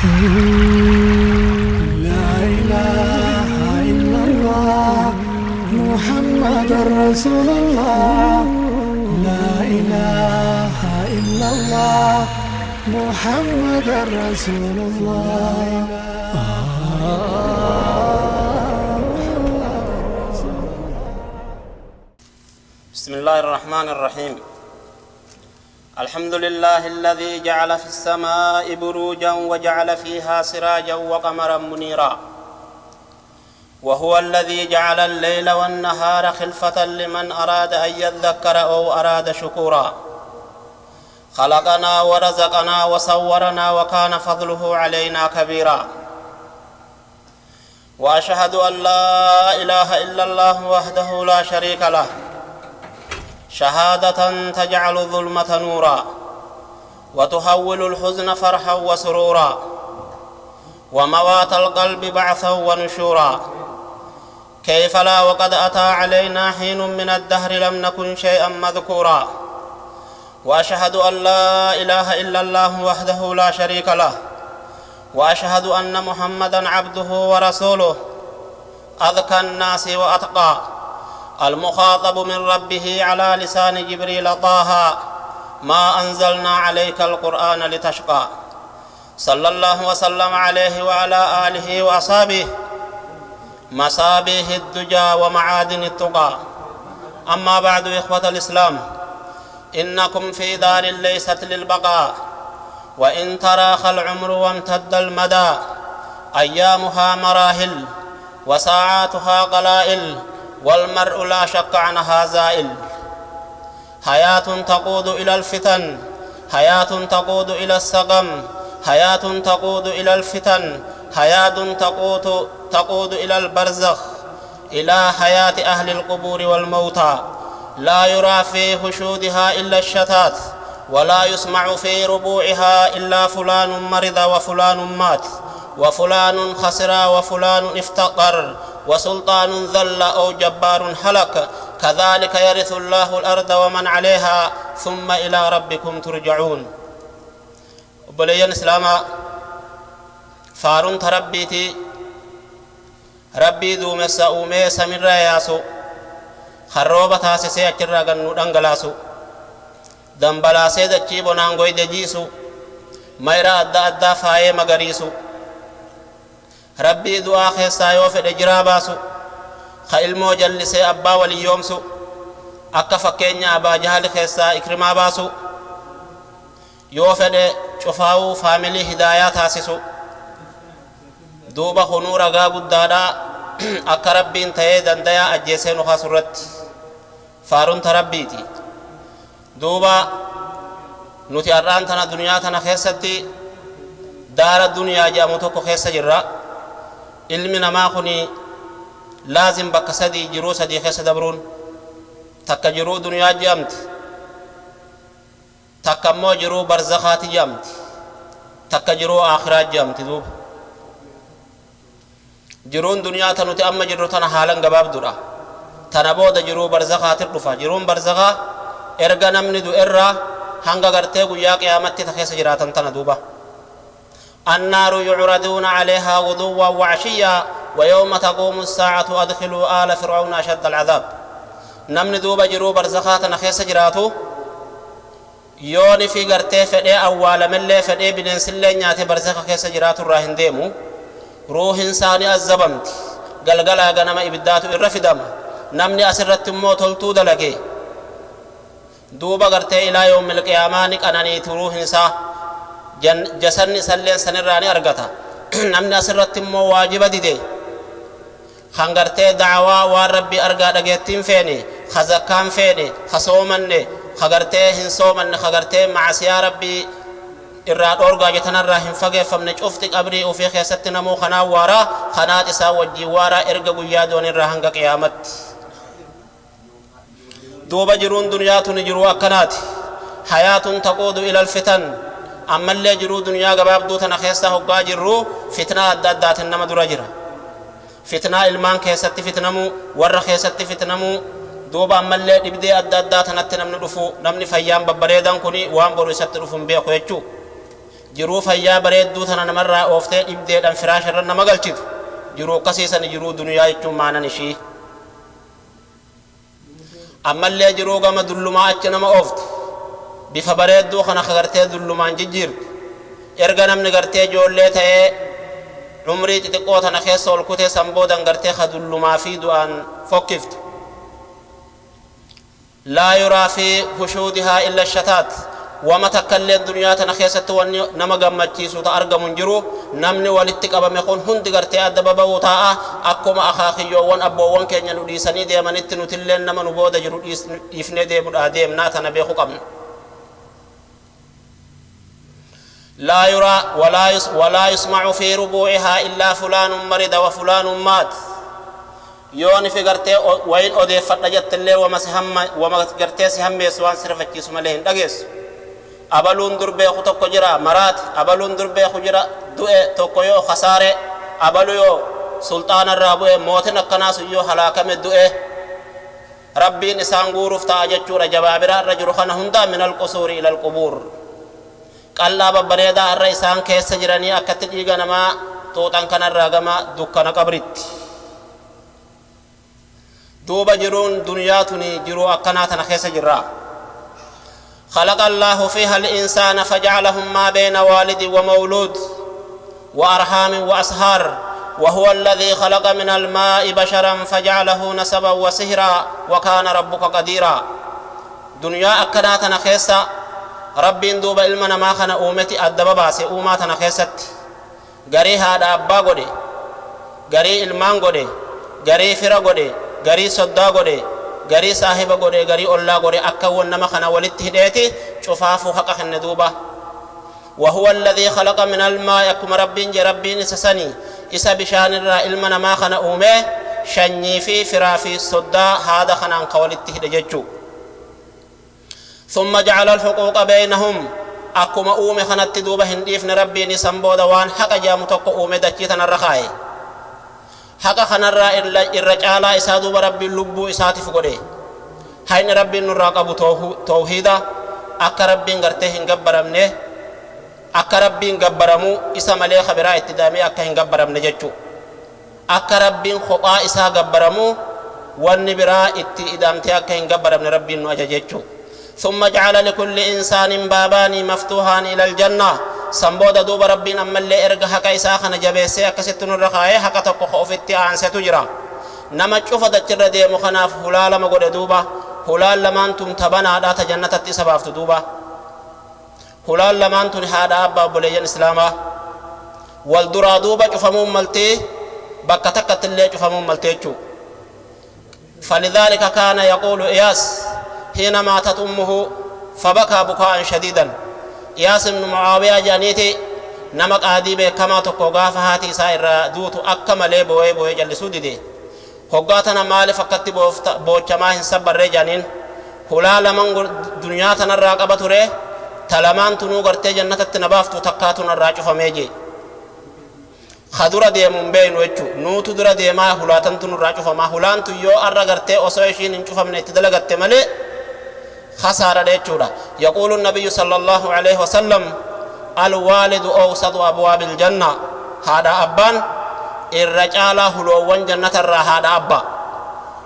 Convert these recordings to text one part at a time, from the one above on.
لا إله إلا الله محمد رسول الله. لا إله إلا الله محمد رسول الله. بسم الله الرحمن الرحيم. الحمد لله الذي جعل في السماء بروجا وجعل فيها سراجا وقمرا منيرا، وهو الذي جعل الليل والنهار خلفة لمن أراد أن يذكر أو أراد شكورا. خلقنا ورزقنا وصورنا وكان فضله علينا كبيرا. وأشهد أن لا إله إلا الله وحده لا شريك له، شهادة تجعل الظلمة نورا وتحول الحزن فرحا وسرورا وموات القلب بعثا ونشورا. كيف لا وقد أتى علينا حين من الدهر لم نكن شيئا مذكورا. وأشهد أن لا إله إلا الله وحده لا شريك له، وأشهد أن محمدا عبده ورسوله أذكى الناس وأتقى، المخاطب من ربه على لسان جبريل طه: ما أنزلنا عليك القرآن لتشقى. صلى الله وسلم عليه وعلى آله وأصحابه مصابيح الدجى ومعادن التقى. أما بعد، إخوة الإسلام، إنكم في دار ليست للبقاء، وإن تراخى العمر وامتد المدى، أيامها مراحل وساعاتها قلائل، والمرء لا شك عنها زائل. حياة تقود إلى الفتن، حياة تقود إلى السقم، حياة تقود إلى الفتن، حياة تقود إلى البرزخ، إلى حياة أهل القبور والموتى. لا يرى في حشودها إلا الشتات، ولا يسمع في ربوعها إلا فلان مرض وفلان مات وفلان خسر وفلان افتقر وسلطان ذل أو جبار هلك. كذلك يرث الله الأرض ومن عليها ثم إلى ربكم ترجعون. بلين إسلاما فارون تربيتي ربي دوم السؤومي سمير ياسو خروبة تاسسي أكرا غنو دنگلاسو دنبلا سيدة چيبو نانگوي دجيسو ميرا أدى أدى فاية مغريسو ربي دعا خيسا يوفد جراباسو خيلمو جلسي أبا ولي يومسو أكا فكينيا أبا جهل خيسا إكرما باسو يوفد شفاو فاميلي هدايات تاسسو دوبا خنورا غابو دادا أكا ربي انتهي دندايا أجيسينو خاسرت فارون تربيتي دوبا نوتي أران تنا دنيا تنا خيستي دار الدنيا جاموتوكو خيس جرا. علمنا ما خني لازم بكسدي جرو سدي خيس دبرون تك جرو دنيا جامت تك مو جرو برزخات جامت تك جرو آخرات جامت. دوب جرون دنيا تنوتي أما جرو تنا حالا قباب درا تنبود جرو برزخات الرفا. جرون برزخا erga namni du irra hanga gartee guyyaa qiyaamatti ta keessa jiraatan tana. duuba annaaru yucraduuna calayhaa guduwwan wacashiyyaa wa yawma taquumu assaacatu adkhiluu aala fircauna ashadda alcadaab. namni duuba jiruu barzakhaa tana keessa jiraatu yooni fi gartee fedhee awwaalamellee fedhee bineensillee nyaate barzakha keessa jiraatu irraa hin deemu. ruuhin isaanii azzabamti, galgalaa ganama ibiddaatu irra fidama. namni asirratti immoo toltuu dalage دوبا غرتي الى يوم القيامه قناني تروح انسا جسن سلين سنراني ارغتا نمنا سرت مو واجب دي خنغرتي دعوا وربي ارغا دغيتين فيني خزكان فيني خصومن خغرتي هنسومن خغرتي مع سيا ربي irraa orgaa jetanarraa hin fageeffamne cufti qabrii ofii keessatti namoo kanaa waaraa kanaat isaa wajjii waaraa erga guyyaa doonirraa hanga qiyaamatti. دوبا جرون دنيا تنجرو أكنات حياة تقود إلى الفتن. أما اللي جرو دنيا قباب دوتنا خيستا هقا جرو فتنة أدادات إنما درجرة فتنة إلمان كيست فتنمو ور خيست فتنمو. دوبا أما اللي نبدي أدادات نتنم ندفو نمني فيام ببريدان كوني وان برو ست رفن بيخو يجو jiruu fayyaa bareedduu tana namarraa ooftee dhibdeedhaan firaasharra nama galchitu jiruu akkasiisan jiruu duniyaa jechuun maanan ishii ammallee jiruu gama dullumaa achi nama ooftu bifa bareedduu kana gartee dullumaan jijjiirtu erga namni gartee ijoollee ta'ee umrii xixiqqoo tana keessa ol kutee san boodan gartee ka dullumaa fi du'aan fokkiftu laa yuraa fi hushuudihaa illa shataat wama takkallee duniyaa tana keessatti wanni nama gammachiisu ta argamu hin jiru namni walitti qabame kun hundi gartee adda baba'uu taa'a akkuma akaakiyyoowwan abboowwan keenya nu dhiisanii deemanitti nutillee nama nu booda jiru dhiifnee deemuudhaa deemnaa tana beeku qabna لا يرى ولا يسمع في ربوعها إلا فلان مرض وفلان مات يوني في قرتي وين أودي فرجت اللي وما قرتي سهم يسوان سرفت جسم لهن دقيس أبلون دربي خطوك جرا مرات أبلون دربي خجرا دوئ توكيو خسارة أبلو يو سلطان الرابوه موتنا كناس يو حلاكم دوئ ربي نسان غورف تاجتشور جبابرا رجل خنهندا من القصور إلى القبور قال ببريدا الرئيسان كيس جراني أكتت إيغانما توتان كان الراغما دكنا قبرت دوبا جرون دنياتني جرو أكناتنا كيس جرا خلق الله فيها الإنسان فجعلهم ما بين والد ومولود وأرحام وأسهار وهو الذي خلق من الماء بشرا فجعله نسبا وسهرا وكان ربك قديرا دنيا أكناتنا كيس ربين دوبا علمنا ما خنا أومتي أدبا باسي أوماتنا خيست غري هذا أبا غدي غري علمان غدي غري فرا غدي غري صدا غدي غري صاحب غدي غري الله غدي أكون نما خنا ولتهديتي شفافو حقا خن دوبا وهو الذي خلق من الماء يكم ربين سسني إسا بشان الرا علمنا ما خنا أومه شني في فرا في صدا هذا خنا قولتهديتي ثم جعل الحقوق بينهم أكما أومي خنت دوبا هنديفن ربي نسنبو دوان حقا جامتوك أومي دكيتنا الرخاي حقا خنرا الرجالا إسا دوبا ربي اللبو إساتي فقودي حين ربي نراقب توحيدا أكا ربي نغرته هنقبرمنه أكا ربي نقبرمو إسا ملي خبراء اتدامي أكا هنقبرمنه ججو أكا ربي خطا إسا قبرمو والنبراء اتدامتي أكا هنقبرمنه ربي نواجججو ثم جعل لكل إنسان بابان مفتوحان إلى الجنة سنبودا دوب ربنا أما اللي إرقى حقا إساخنا جبيسي أكستن الرخاية حقا تقو خوفتي عن ستجرى نما تشوف دجر دي مخناف هلال مقود دوبا هلال لما أنتم تبنا دات جنة التسبافت دوبا هلال لما أنتم هذا أبا بليجن إسلاما والدرا دوبا جفمون ملتي بكتكت اللي جفمون ملتيجو فلذلك كان يقول إياس حين ماتت أمه فبكى بكاء شديدا إياس بن معاوية جانيتي نمك آديبه كما تقوغا فهاتي سائر دوتو أكما لي بوي جلسو دي هقاتنا مالي فقط بوچماهن سبر ري جانين هلا لمن دنياتنا الراقبة ري تلمان تنو غرتي جنة التنبافتو تقاتنا الراجو فميجي خدورة دي منبين وچو نوتو درة دي ما هلاتن تنو الراجو فما هلانتو يو أرى غرتي أسويشين انچو فمني تدلغت ملي خسارة ديچودا يقول النبي صلى الله عليه وسلم الوالد أوسط أبواب الجنة هذا أبان الرجال هلوان جنة الرا هذا أبا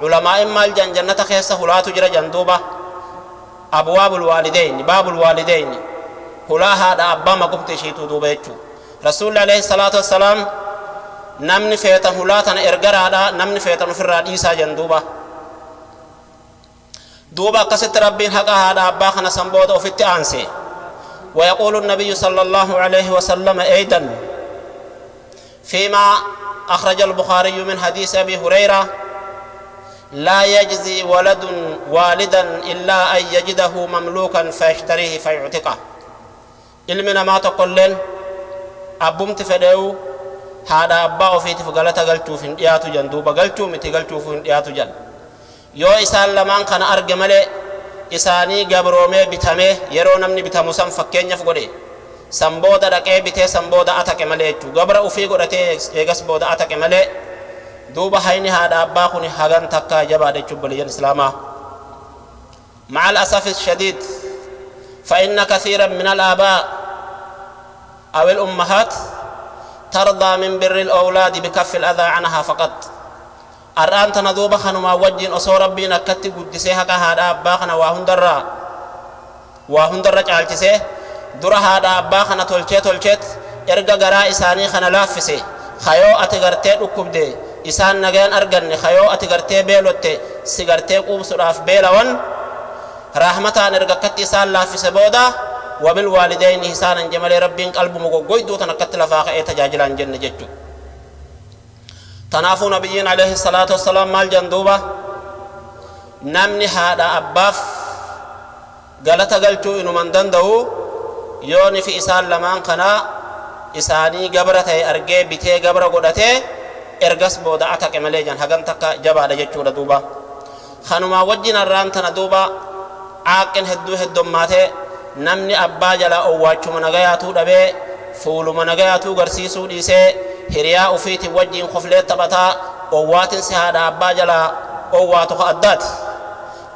علماء مال جنة خيسة هلا تجرى جندوبة أبواب الوالدين باب الوالدين هلا هذا أبا ما قمت شيتو دوبيتشو رسول الله عليه الصلاة والسلام نمني فيتا هلا تن إرجر هذا نمني فيتا نفر إيسا جندوبة دوبا قصة ربين حقا هذا أبا خنا سنبوت وفت أنسي ويقول النبي صلى الله عليه وسلم أيضا فيما أخرج البخاري من حديث أبي هريرة لا يجزي ولد والدا إلا أن يجده مملوكا فيشتريه فيعتقه علمنا ما تقولن أبومت فديو هذا أبا وفيت فقالت قلتو في دياتو جن دوبا قلتو متي قلتو في دياتو جن يو إسان لمن كان أرجمله إساني قبرومي بتامه يرو نمني بتاموسام فكين يفقدي سنبودا دكي بتي سنبودا أتاك ملي قبر أفيقو دتي يغس بودا أتاك ملي دوبا هيني هذا أباخوني هغان تكا جبا دي چبليان إسلاما مع الأسف الشديد فإن كثيرا من الآباء أو الأمهات ترضى من بر الأولاد بكف الأذى عنها فقط الآن تندوب خنما وجين أصور ربنا كتي قدسيها كهذا أباخنا وهندر جالتسه درا هذا أباخنا تلشت إرجع جرا إساني خنا لافسه خيو أتغرتي ركوبده إسان نجان أرجعني خيو أتغرتي بيلوتة سيغرتي قوسراف بيلون رحمة أرجع كتي إسان لافسه بودا وبالوالدين إحسانا جمال ربين قلب مغوغوي دو تنكتل فاقه تجاجلان جنة ججو تنافو نبيين عليه الصلاة والسلام مال جندوبة نمني هذا أباف غلطة قلتو إنو من دندو يوني في إسان لمان قنا إساني قبرته أرقى بيته قبر قدته إرقص بودا أتاك مليجان حقن تكا جبا ججو لدوبة خانوما وجين الران تندوبة عاقن هدو ماته namni abbaa jala owwaachuma nagayaatu dhabe fuuluma nagayaatu garsiisuu dhiisee hiriyaa ufiiti wajjiin qoflee taphataa owwaatin si haadha abbaa jala owwaatu addaati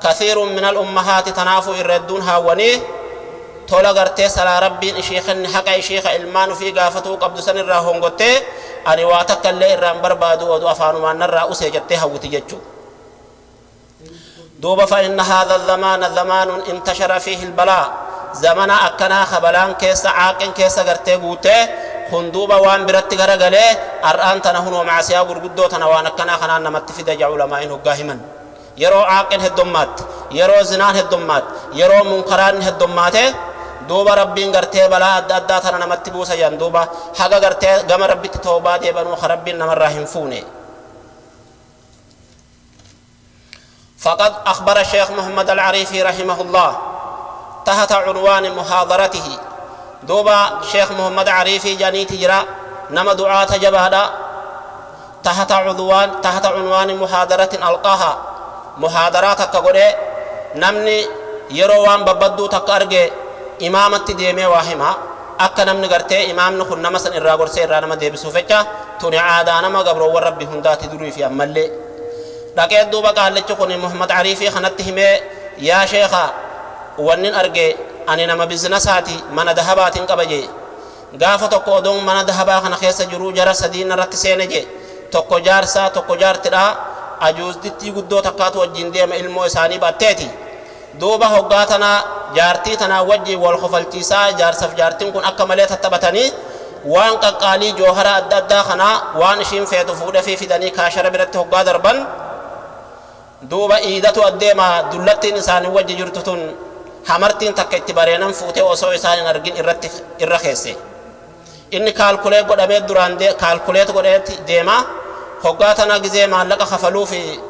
kathiirun min al-ummahaati tanaafu irredduun haawwanii tola gartee salaa rabbiin ishii kenni haqa ishii ilmaan ufii gaafatuu qabdu san irraa hongottee ani waa takka illee irraan barbaadu odu afaanumaan narraa usee jettee hawwiti jechuu دوبا فإن هذا الزمان زمان انتشر فيه البلاء زمن أكنا خبلان كيس عاقن كيس غرتي غوتي خندوبا وان برت غرغله اران تنهنو معسيا غرغدو تنوان كنا خنا نمت في دج علماء انه غاهمن يرو عاقن هدمات يرو زنان هدمات يرو منكران هدمات دوبا ربين غرتي بلا ددا تن نمت بوسا ين دوبا حاجه غرتي غم ربي توبه دي بنو خربين نمر راهم فوني فقد أخبر الشيخ محمد العريفي رحمه الله تحت عنوان محاضرته دوبا شيخ محمد عريفي جاني تجرى نما دعاة جبادا تحت عنوان محاضرة ألقاها محاضرات كقولي نمني يروان ببدو تكارجي إمامة ديمي واهما أكا نمني غرتي إمام نخل نمسن إراغور سيرا نما ديب سوفيكا توني عادا نما قبرو وربي هنداتي دروي في أمالي لكن دوبا قال لتشكوني محمد عريفي خنتهم يا شيخا ونن أرجع أنا نما بزنساتي من ذهبات قبجي غافة تقودون من ذهبا خنا خيس جرو جرى سدين رتسينجي تقو جارسا تقو جار ترى أجوز دتي قدو تقات وجندي ما علمو إساني باتتي دوبا هقاتنا جارتي تنا وجي والخفلتيسا جارسف جارتين كن أكملت تبتني وان قالي جوهرة أددا خنا وان شين فيتو فودا في دني كاشر برت هقا دربن دوبا إيدتو أديما دلتين إساني وجي جرتتون hamartiin takka itti bareenan fuutee osoo isaan argin irratti irra keesse inni kaalkulee godhamee duraan kaalkuleet godheetti deema hoggaatana gizee maallaqa kafaluu fi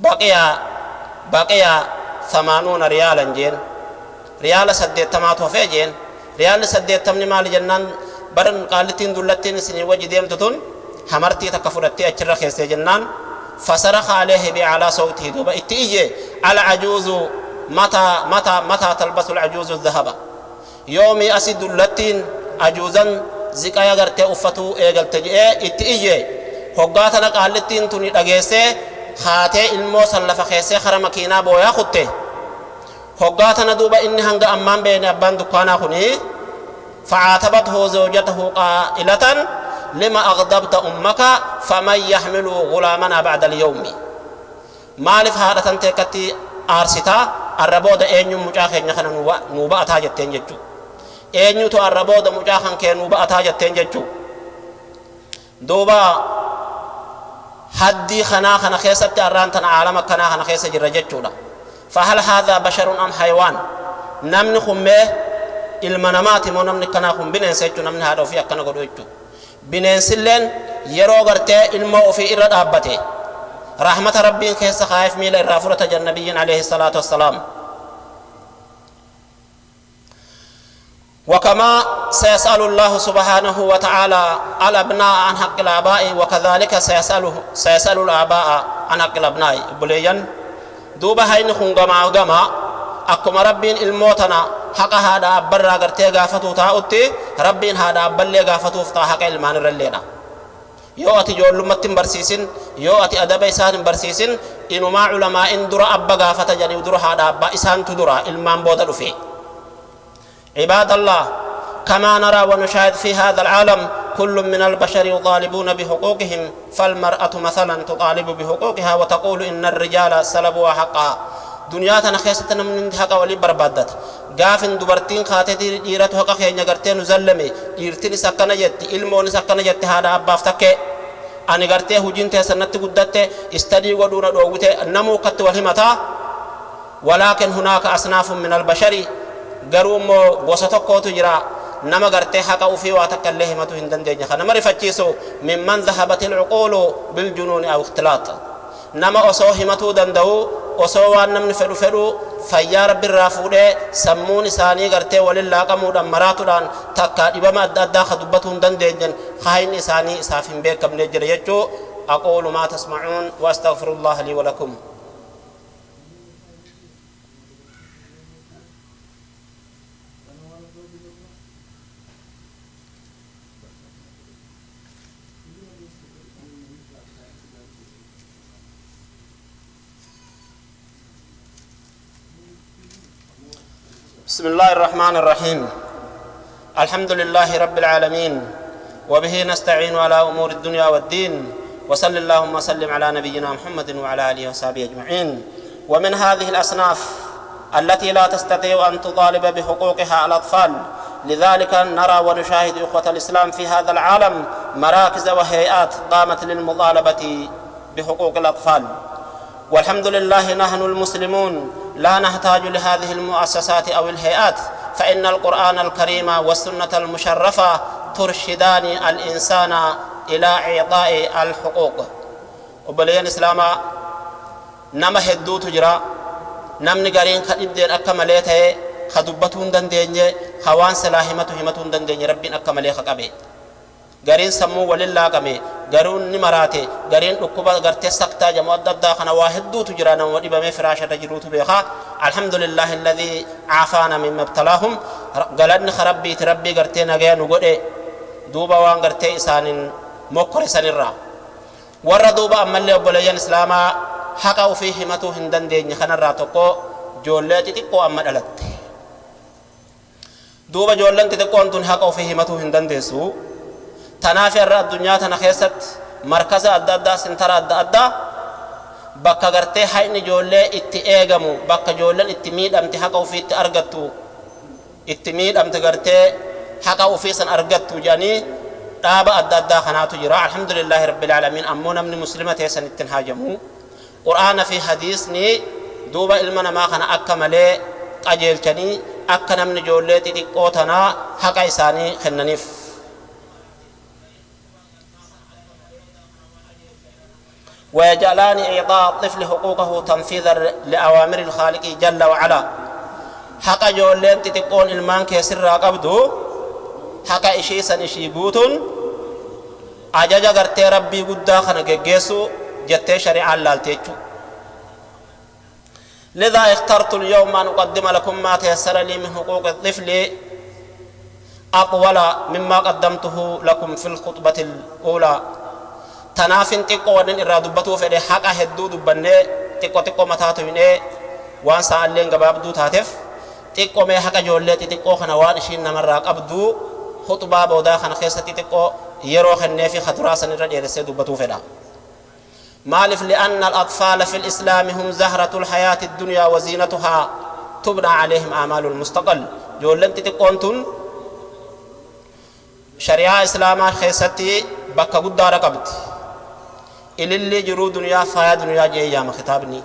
baqiya 80 riyaalan jeen riyaala 80 hofee jeen riyaalli 80 maali jennaan baran qaalittiin dullattiin isinii wajji deemtu tun hamartii takka fudhattee achirra keesse jennaan fasaraqa alayhi bi ala sawtihi duba itti iyye ala ajuuzu متى تلبس العجوز الذهب يومي أسد اللتين عجوزا زكايا غرتي أفتو إيغل تجئي إتئيي هقاتنا قالتين توني أغيسي خاتي المو سلف خيسي خرمكينا بويا خطي هقاتنا دوبا إني هنغ أمان بين أبان دكانا خني فعاتبته زوجته قائلة لما أغضبت أمك فمن يحمل غلامنا بعد اليوم مالف هذا تنتكتي آرستا الربود أنيو مجاخن نخنا نوبا أتاجت تنجتو أنيو تو الربود مجاخن كي نوبا أتاجت تنجتو دوبا حدي خنا خيسة أران تنا عالم خنا خيسة جرجتو لا فهل هذا بشر أم حيوان نمن خمه المنامات مو نمن كنا خم بنين سيجو نمن هذا في أكنا قدوتو بنين سلين يروغرتي المو في إرد أبتي رحمة ربي كيس خايف ميل الرافورة النبي عليه الصلاة والسلام وكما سيسأل الله سبحانه وتعالى الأبناء عن حق الآباء وكذلك سيسأل الآباء عن حق الأبناء بليان دوبا هين خنغما غما أكما ربين الموتنا حق هذا أبرا غرتي غافتو تاوتي ربين هذا أبلي غافتو فتا حق المان رلينا yoo ati joollumattin barsiisin yoo ati adaba isaan barsiisin inuma ulama in dura abba gaafata jani dura haada abba isaantu dura ilmaan booda dhufe ibadallah كما نرى ونشاهد في هذا العالم كل من البشر يطالبون بحقوقهم، فالمرأة مثلا تطالب بحقوقها وتقول إن الرجال سلبوا حقها. دنيا تنخيستنا من حقا ولي بربادت غافن دبرتين خاتتي ديرت حقا خينيا غرتي نزلمي ديرتني سكنا جت علموني سكنا جت هذا أبافتك أنا غرتي هجين تسنت قدت استدي ودونا دوغت نمو قت والهمتا. ولكن هناك أصناف من البشر غروم وسطكو تجرا نما غرتي حقا وفي واتكله متو هندن دنيا خنا مرفتيسو ممن ذهبت العقول بالجنون أو اختلاط نما أصو همتو دندو أصو وانم نفرو فرو فيا رب الرافودة سمون إساني غرتي ولله كمودا مراتو دان تكا إبما أدى خدبتهم دندن خاين إساني إسافين بيكم نجر يجو. أقول ما تسمعون وأستغفر الله لي ولكم. بسم الله الرحمن الرحيم. الحمد لله رب العالمين وبه نستعين على أمور الدنيا والدين، وصل اللهم وسلم على نبينا محمد وعلى آله وصحبه أجمعين. ومن هذه الأصناف التي لا تستطيع أن تطالب بحقوقها الأطفال، لذلك نرى ونشاهد إخوة الإسلام في هذا العالم مراكز وهيئات قامت للمطالبة بحقوق الأطفال. والحمد لله نحن المسلمون لا نحتاج لهذه المؤسسات أو الهيئات، فإن القرآن الكريم والسنة المشرفة ترشدان الإنسان إلى إعطاء الحقوق. وبلين إسلاما نما هدو تجرى نمني قرين خدبدين أكمليته خدبتون دنديني خوان سلاهمته همتون دنديني ربين أكمليه خقبه غارين سمو ولله كمي غارون نمراته غارين ركوبا غرتي سقتا جمود ددا خنا واحد دو تجرانا ودي بمي فراشه تجروت بها. الحمد لله الذي عافانا مما ابتلاهم. غلن خربي تربي غرتي نغيا نغودي دوبا وان غرتي اسانين موكر سنرا ور دوبا امل بولين اسلاما حقا فيه متو هندن دي خنا راتكو جولتي تيكو امدلت دوبا جولن تيكو انتن حقا فيه متو هندن ديسو تنافي الدنيا تنخيست مركز أدى سنتر أدى بكا غرتي حين جولة اتئاغمو بكا جولة اتميد أمتي حقا وفي اتأرغتو اتميد أمتي غرتي حقا وفي سن أرغتو جاني تابا أدى خناتو جراء. الحمد لله رب العالمين. أمونا من مسلمة سن اتنهاجمو قرآن في حديثني دوبا إلمنا ما خنا أكملي أجيل جاني أكنا من جولة تتقوتنا حقا إساني خننف. ويجعلان إعطاء الطفل حقوقه تنفيذا لأوامر الخالق جل وعلا. حقا جولين تتقون المان كيسر قبدو حقا إشيسا إشيبوتون أجاجا غرتي ربي قدا خنا جيسو جتي شريعا لالتيجو. لذا اخترت اليوم أن أقدم لكم ما تيسر لي من حقوق الطفل أطول مما قدمته لكم في الخطبة الأولى. تنافين تيكو ودن إرادبتو فدي حقا هدو دبنة تيكو متاتو ينه وان سألين قباب دو تاتف تيكو مي حقا جولة تيكو خنوان إشين نمراق أبدو خطبا بودا خنخيصة تيكو يرو خنفي خطراسا نرد يرسي دبتو فدا. مالف لأن الأطفال في الإسلام هم زهرة الحياة الدنيا وزينتها تبنى عليهم أعمال المستقل. جولة تيكو انتون شريعة إسلاما خيصتي بكا قد رقبت إلي جرو دنيا فايا دنيا جيّا مخطابني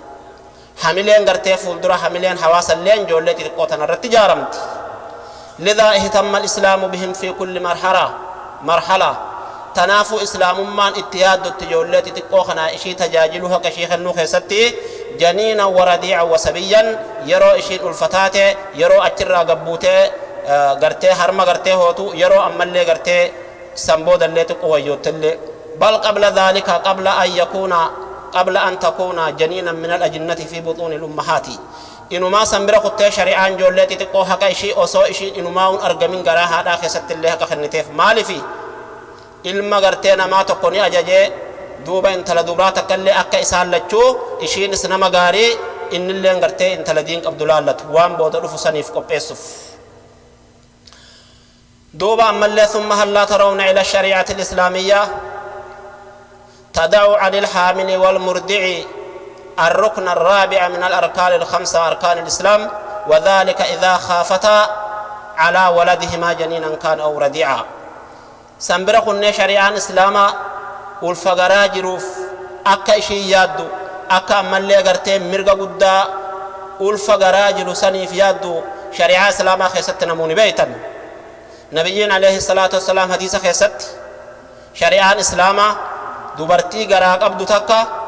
حملين غرتي فولدرا حملين حواسا لين جولتي تقوتنا رتجارمت. لذا اهتم الإسلام بهم في كل مرحلة تنافو إسلام من اتياد التجولتي تقوخنا إشي تجاجلها كشيخ النوخيستي جنينا ورديعا وسبيا يرو إشي الفتاة يرو أترى قبوتي غرتي هرما غرتي هوتو يرو أمالي غرتي سنبود اللي تقوى يوتلي. بل قبل ذلك قبل أن تكون جنينا من الأجنة في بطون الأمهات إنو ما سنبرا قطة شريعان جولتي تقوى حقا إشي أصو إشي إنو ما أرقمين غراها داخل ست اللي حقا خنتيف مالي في إلما غرتينا ما تقوني أجاجي دوبا انتلا دوبراتك اللي أكا إسان لچو إشي نسنما غاري إن اللي غرتي انتلا دينك عبدالله لتوان بودا رفو سنيف قبيسف. دوبا أما ثم هل لا ترون إلى الشريعة الإسلامية تدع عن الحامل والمرضع الركن الرابع من الأركان الخمسة أركان الإسلام وذلك إذا خافتا على ولدهما جنينا كان أو رضيعا سنبرقن شريعة إسلاما والفقراء جروف أكا إشي يادو أكا أمالي غرتين مرغا قدا والفقراء جرو سنيف يادو شريعة إسلاما خيست نموني بيتا نبيين عليه الصلاة والسلام حديث خيست شريعة إسلاما دوبرتي غراق أبدو تكا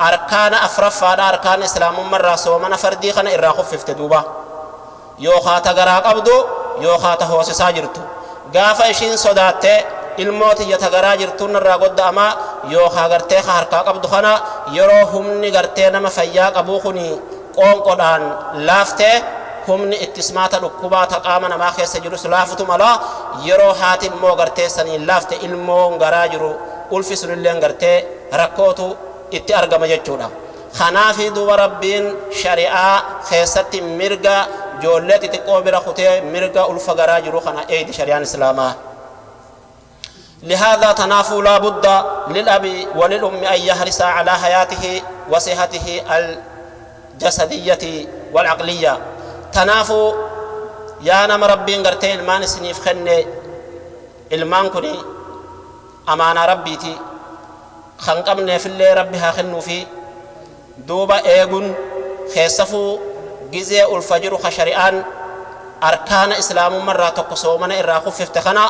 أركان أفرفا أركان إسلام مرة سومنا فردي خنا إرا خففت دوبا يوخا تغراق أبدو يوخا تهوس ساجرتو غافا إشين صداتي الموت يتغرا جرتون الرا قد أما يوخا غرتي خاركا أبدو خنا يروهم نغرتي نما فياق أبوخني قوم قدان لافتي همني اتسماتا ركوبا تقامنا ما خيس جلوس لافتو ملا يرو حاتم مو غرتي سني لافتي المو غراجرو ألفي سنلين غرتي ركوتو itti argama jechuudha khanaafi duba rabbiin shari'aa keessatti mirga joollee xixiqqoo bira kutee mirga ulfa garaa jiru kana eeydi shari'aan islaamaa لهذا تنافوا لا بد للأب وللأم أن يحرصا على حياته وصحته الجسدية والعقلية تنافوا يا نم ربين غرتي المان سنيف خني المان كني أمانة ربيتي خنقمنا في اللي ربها خنو في دوبا ايغون خيسفو جزء الفجر خشريان أركان إسلام مرة تقصو من إرا خفف تخنا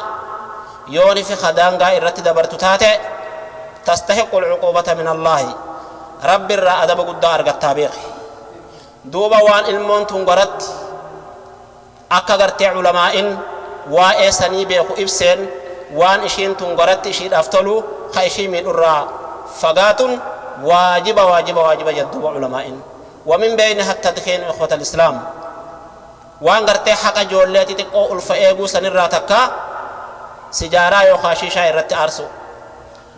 يوني في خدانغا إرتي دبرتو تاتي تستحق العقوبة من الله رب الرا أدب قدار قد دوبا وان المون تنغرت أكا غرتي علماء وإيساني بيخو إبسين وان إشين تنغرت إشين أفتلو خيشي من الرا فقات واجب جدوب علماء ومن بينها التدخين إخوة الإسلام وان غرتي حق جولاتي تقو الفئيقو سنرا تكا سجارة يوخاشيشا إرتي أرسو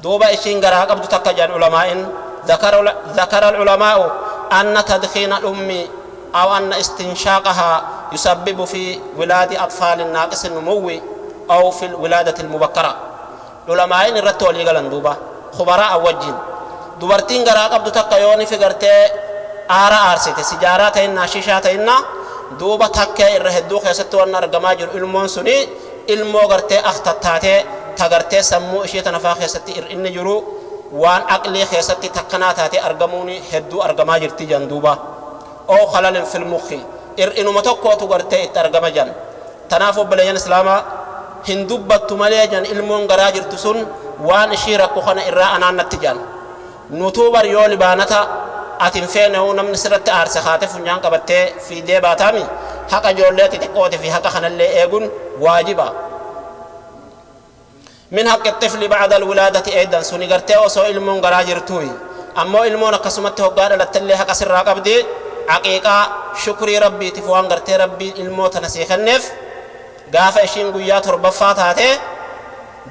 دوبا إشين غرا قبض تكا جان علماء ذكر العلماء أن تدخين الأم أو أن استنشاقها يسبب في ولادة أطفال ناقص النمو أو في الولادة المبكرة علماء الرتول يقولون دوبا خبراء وجين دوبرتين غرا قبض تكا يوني في غرتي أرسيتي سجارات إنا شيشات إنا دوبا تكا إرهدو خيستو أن أرقما جر علمون سني علمو غرتي أختتاتي تغرتي سمو إشي تنفا خيستي إن جرو وان أقلي خيستي تقناتاتي أرقموني هدو أرقما جرتي جان دوبا أو خلال في المخ إنو متوكو تغرتي أرقما جان تنافو بليان إسلاما هندوبت مليجان علمون غرا جرتو سن وان إشي ركو خنا إرا أنا نتجان نوتوبر يولي بانتا أتين فينه نمن سرت أرسخات فنجان كبتة في ديباتامي حق جولات تقوت في حق خنا اللي يقول واجبا من حق الطفل بعد الولادة أيضا سنقرتي وسو علمون غراجرتوي أما علمون قسمته قال لتلي حق سر قبدي حقيقة شكري ربي تفوان قرتي ربي الموت نسيخ النف قاف إشين قيات ربفاتاتي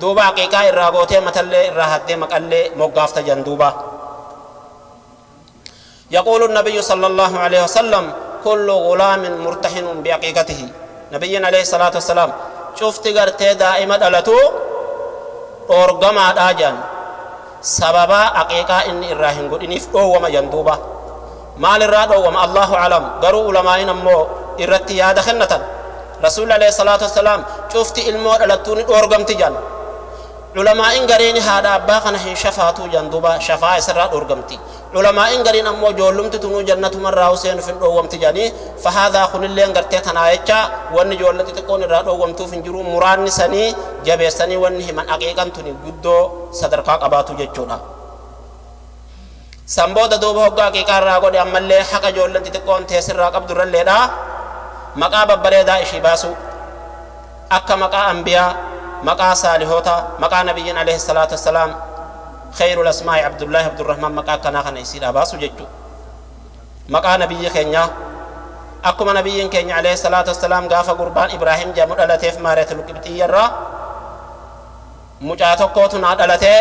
دوبا حقيقة الراغوتي متلي الراحتي مقالي موقافت جندوبا يقول النبي صلى الله عليه وسلم كل غلام مرتحن بعقيقته نبينا عليه الصلاة والسلام شفت غرتي دائما دلتو أورغما داجان سببا عقيقة إن الراهن قد إنف وما جندوبا مال الراد وما الله علم قروا علماء نمو إرتي يا دخنة رسول عليه الصلاة والسلام شفت المو دلتوني أورغمتي جان علماء غرين هذا باخنا هي شفاعتو جندوبا شفاعة سرات أورغمتي علماء غرين أمو جولمت تنو جنة مرة حسين في الأوام تجاني فهذا خل اللي غرتي تنايتشا ون جولتي تكون الرات أوام تو فنجرو مران سني جبسني ون من حقيقة تني جدو صدركا قباتو جتشونا سامبودا دوبا هوغا كيكار راغو دي أمالي حق جولتي تكون تيسر راق عبد الرلي دا مقا ببريدا إشي باسو أكا مقا أنبياء مقا صالحوتا مقا نبيين عليه الصلاة والسلام خير الأسماء عبد الله عبد الرحمن مقا كنا خنا يسير أباسو ججو مقا نبي خينيا أكما نبيين كينيا عليه الصلاة والسلام غافا قربان إبراهيم جامد ألتيف ماريت القبطية را مجاتو قوتنا ألتي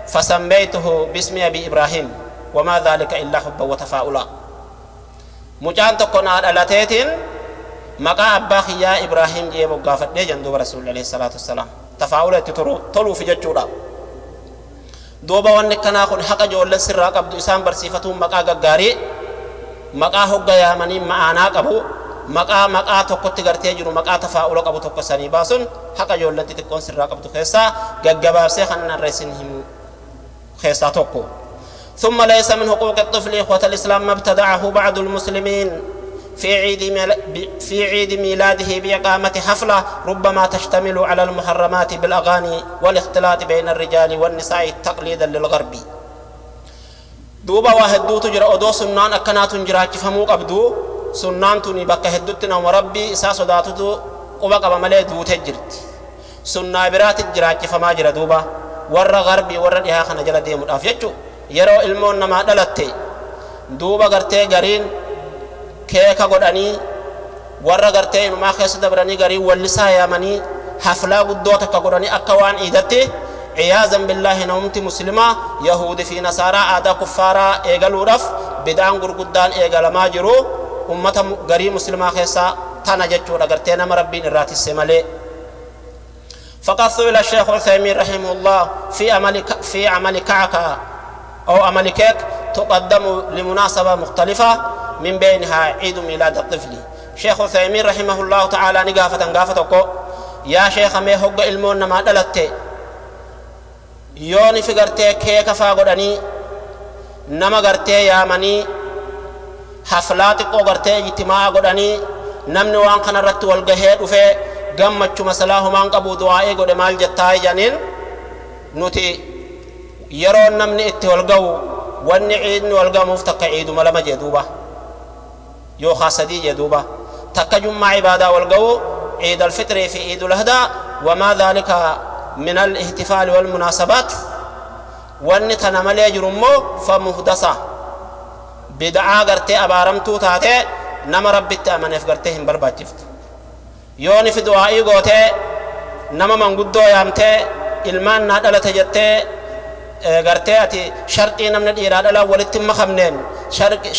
فسميته باسم أبي إبراهيم وما ذلك إلا حب وتفاؤلا مجانتو قنا ألتيتين مقا أباخي يا إبراهيم جي مقافت دي جندوب رسول الله عليه الصلاة والسلام تفاولة تلو في ججورا دوبا وانك ناخن حقا جولن سراق عبدو إسان برسيفتهم مقا غغاري مقا حقا يامني معانا قبو مقا توقت غرتي جرو مقا تفاولة قبو توقت ساني باسون حقا جولن تتكون سراق عبدو خيسا غغباب سيخن الرسنهم خيسا توقو ثم ليس من حقوق الطفل إخوة الإسلام ما ابتدعه بعض المسلمين في عيد ميلاده بإقامة حفلة ربما تشتمل على المحرمات بالأغاني والاختلاط بين الرجال والنساء تقليدا للغرب دوبا واحد دو تجرى أدو سنان أكنات جراج فموك أبدو سنان توني بكا هدوتنا وربي إساس داتو قبق بمالي دو تجرت سنة برات جراج فما جرى دوبا ور غربي ور ديها خنا جلا ديمو أفيتشو يرو علمون نما دلتي دوبا غرتي غرين كيكا قداني ورّا غرتين ما خيس دبراني غري واللسا يامني حفلا قدوتا كقداني أكوان إيدتي عياذا بالله نومتي مسلمة يهود في نصارى آدا كفارا إيغالو رف بدان قرقودان إيغال ماجرو أمة غري مسلمة خيسا تنججو لغرتين مربين الراتي السمالي فقد سئل الشيخ عثيمين رحمه الله في عمل كعكا أو عمل كيك تقدم لمناسبة مختلفة من بينها عيد ميلاد الطفل شيخ عثيمين رحمه الله تعالى نقافتكو يا شيخ مي هوغ علمون ما دلته يوني فغرتي كيكا فاغوداني نما غرتي يا مني حفلات كو غرتي اجتماع غوداني نمني وان كان رت والغهد وفي غمچو مسلاه مان قبو دعاء غود مال جتاي جانين نوتي يرون نمني اتولغو وني عيد والغا مفتق عيد ملما جدوبا يو خاصدي جدوبا تكجم مع عبادة والقو عيد الفطر في عيد الأضحى وما ذلك من الاحتفال والمناسبات والنتنا ملي جرمو فمحدثة بدعا غرتي أبارمتو تاتي نما ربت أمنف غرتهم برباجفت يوني في دعائي غوتي نما من قدو يامتي ilmaan na dhalate jettee gartee ati shartii namni dhiiraa dhala walitti makamneen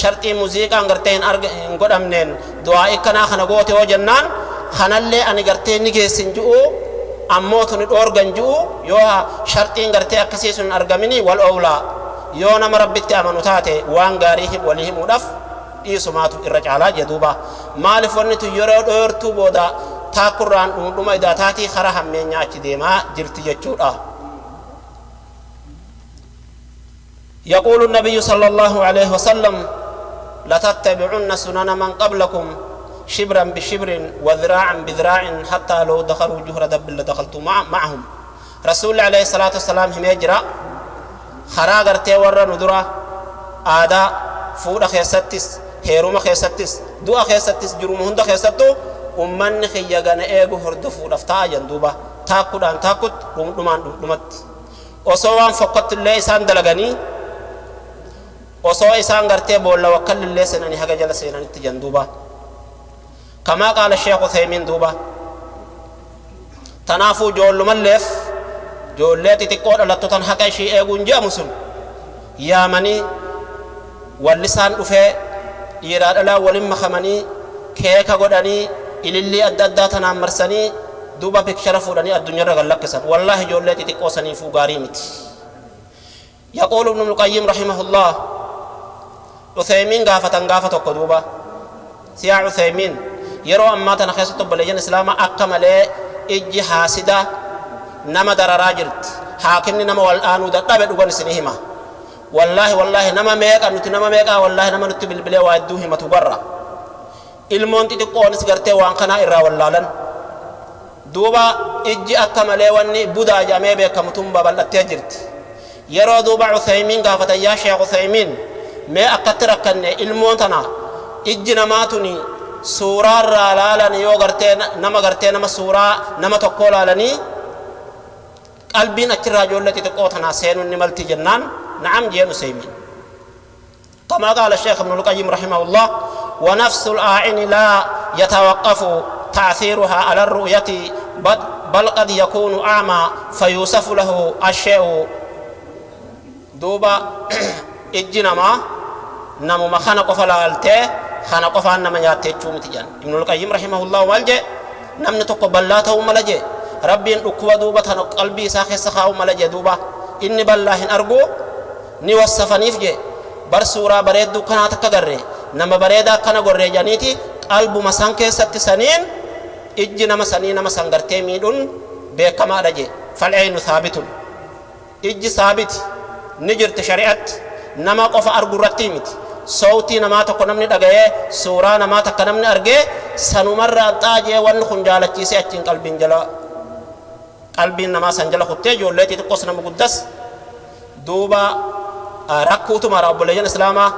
shartii muuziqaan gartee hin godhamneen du'aa ikkanaa kana goote yoo jennaan kanallee ani gartee ni geessin ji'u ammoo tuni dhoorgan ji'u yoo shartiin gartee akkasii sun argamini wal oolaa yoo nama rabbitti amanu taate waan gaarii walii himuudhaaf dhiisumaatu irra caalaa jedhuuba maaliif wanni tu yeroo dhoortuu booda taakurraan dhuma idaataatii karaa hammeenyaa achi deemaa jirti jechuudha. يقول النبي صلى الله عليه وسلم لتتبعن سنن من قبلكم شبرا بشبر وذراعا بذراع حتى لو دخلوا جهر دب لدخلتم معهم. رسول الله عليه الصلاة والسلام هم يجرى خراغر تيور ندرة آدا فود خيستس هيروم خيستس دو خيستس جروم هند خيستو أمن خيجان إيجو هردو فود أفتاء جندوبة تاكد أن تاكد رمان رمت وسوان فقط الله إنسان دلغني وسو إنسان غرتي بولا وكل الله سنني حاجة جل سنني تجندوبة كما قال الشيخ عثيمين دوبة تنافو جول ملف جولتي تقول الله تنحكي شيء يقول جامسون يا مني واللسان أفه يراد الله ولم خمني كيك غداني إللي أدداتنا مرسني دوبا بكشرفوا لني الدنيا رجلك سن والله جولتي تقول سني فوقاريمت. يقول ابن القيم رحمه الله عثيمين غافة قدوبة سيا عثيمين يرو أما تنخيص تبليجن إسلام أكمل إجي حاسدة نما در راجرت حاكمني نما والآن ودقابت وغن سنهما والله نما ميكا نما ميكا والله نما نتو بالبلي وادوهما تبرا ilmoon xixiqqoonis gartee waan kana irraa wallaalan duuba ijji akka malee wanni budaa jamee beekamutuun babal'attee jirti yeroo duuba Uthaymiin gaafatan yaa Sheekh Uthaymiin mee akkatti rakkanne ilmoon tana ijji namaatuni suuraa irraa laalan yoo gartee nama suuraa nama tokkoo laalanii qalbiin achirraa ijoollee xixiqqoo tanaa seenuun ni malti jennaan na'am jeen Uthaymiin كما قال الشيخ ابن القيم رحمه الله ونفس الآعن لا يتوقف تأثيرها على الرؤية بل قد يكون أعمى فيوصف له الشيء دوبا إجنما نمو مخانق فلالته خانا قفان نما ياتيچو متجان ابن القيم رحمه الله والجه نمن توكو بلاته ملجه ربي اكوا دوبا تن قلبي ساخ سخاو ملجه دوبا اني بالله ارجو ني وصفنيف جه بر سورة بريد كنا تكغري نما بريدا كنا غوري جانيتي قلب مسانكه ست سنين اج نما سنين نما سانغرتي ميدون بكما رجه فالعين ثابت اج ثابت نجرت شريعت نما قف ارجو رتيمت صوتي نما تكنمني دغه سورة نما تكنمني ارجه سنمر انتاجه ون خنجالتي سي اچين قلبين جلا قلبين نما سنجلا خته جولتي تقصنا مقدس دوبا rakkuutu mara obboleeyyan islaamaa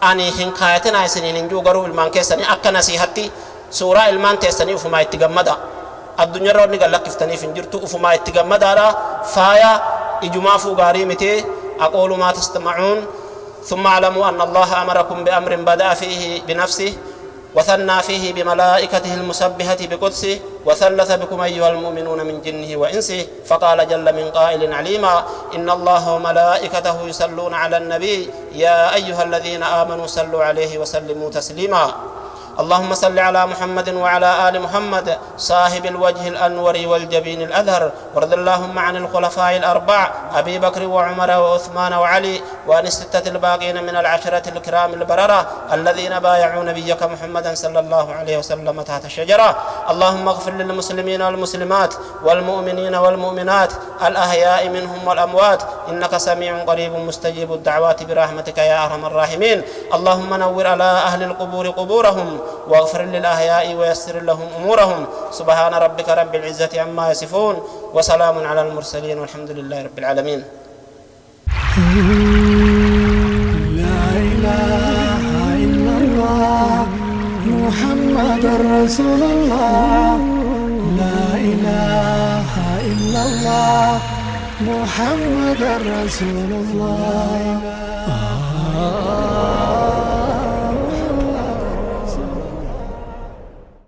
ani hin kaayatina isiniin injuu garuu ilmaan keessanii akka nasiihatti suuraa ilmaan teessanii ufumaa itti gammada addunyaa roonni gallakkiftaniif hin jirtu ufumaa itti gammadaadha faaya ijumaafuu gaarii miti aquulu maa tasma'uun ثم اعلموا أن الله أمركم بأمر بدأ فيه بنفسه وثنى فيه بملائكته المسبحة بقدسه وثلث بكم أيها المؤمنون من جنه وإنسه فقال جل من قائل عليما إن الله وملائكته يصلون على النبي يا أيها الذين آمنوا صلوا عليه وسلموا تسليما اللهم صل على محمد وعلى آل محمد صاحب الوجه الأنور والجبين الأذهر وارض اللهم عن الخلفاء الأربع أبي بكر وعمر وعثمان وعلي وعن الستة الباقين من العشرة الكرام البررة الذين بايعوا نبيك محمدا صلى الله عليه وسلم تحت الشجرة اللهم اغفر للمسلمين والمسلمات والمؤمنين والمؤمنات الأحياء منهم والأموات إنك سميع قريب مستجيب الدعوات برحمتك يا أرحم الراحمين اللهم نور على أهل القبور قبورهم واغفر للأحياء ويسر لهم أمورهم سبحان ربك رب العزة عما يصفون وسلام على المرسلين والحمد لله رب العالمين لا إله إلا الله محمد رسول الله لا إله إلا الله محمد رسول الله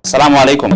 السلام عليكم.